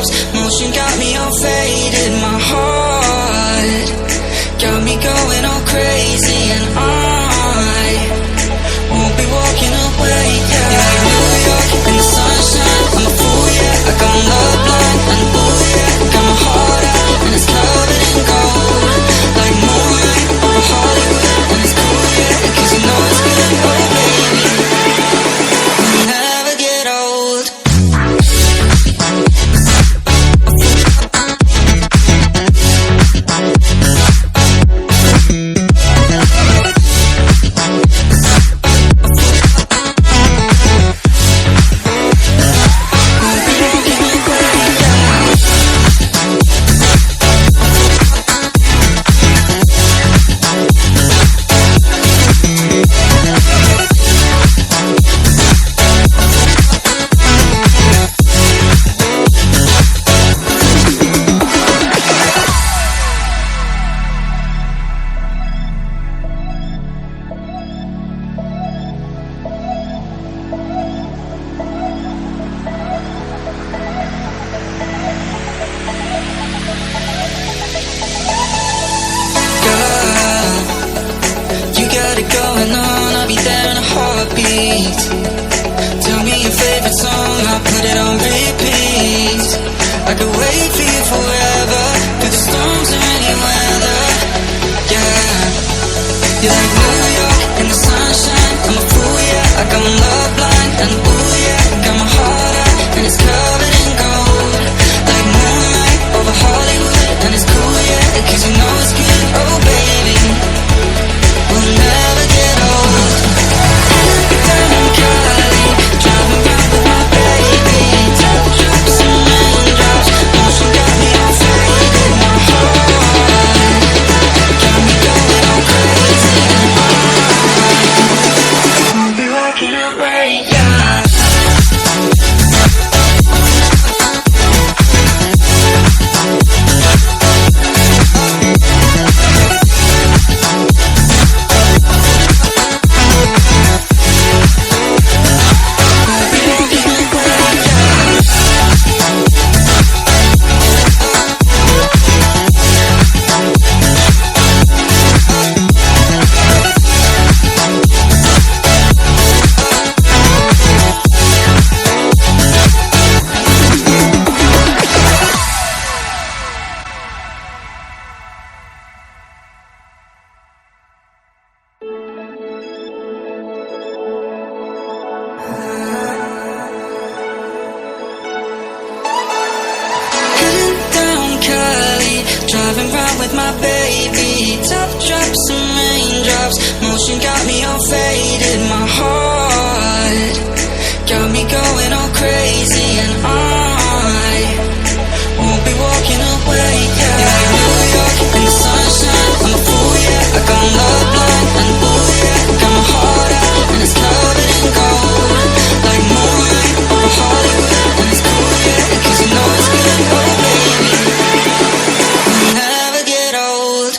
raindrops. Motion got me all faded. My heart got me going all crazy, and I won't be walking away. Yeah, like New York in the sunshine. I'm a fool, yeah. I got my love blind, and ooh yeah, got my heart out and it's covered in gold. Like moonlight over Hollywood, and it's cool, yeah, 'cause you know it's good, oh baby. We'll never get old. Tell me your favorite song, I'll put it on repeat. I could wait for you forever, through the storms or any weather. Yeah, you're like New York in the sunshine. I'm a fool, yeah, I got my love blind, and ooh yeah, got my heart out and it's covered in gold. Like moonlight over Hollywood, and it's cool, yeah, 'cause you know it's good, oh baby. We'll never get old. Down in Cali, driving round with my baby. Top drops and raindrops, motion got me all faded. My heart got me going all crazy, and I'll be walking away, yeah. Driving round with my baby. Top drops and raindrops, motion got me all faded. My heart got me going all crazy, and I won't be walking away. Yeah, like New York in the sunshine. I'm a fool, yeah. I got my love blind, and ooh yeah, got my heart out and it's covered in gold. Like moonlight over Hollywood, and it's cool, yeah, 'cause you know it's good, oh baby. We'll never get old.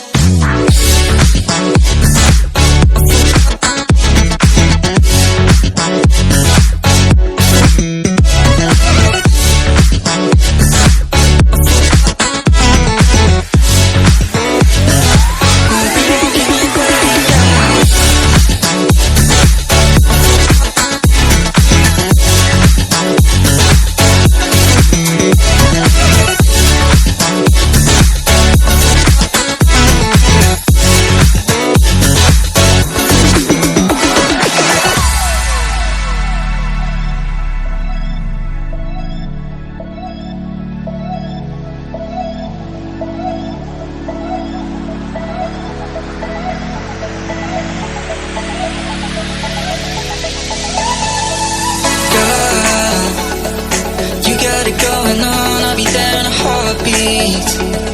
Going on, I'll be there in a heartbeat.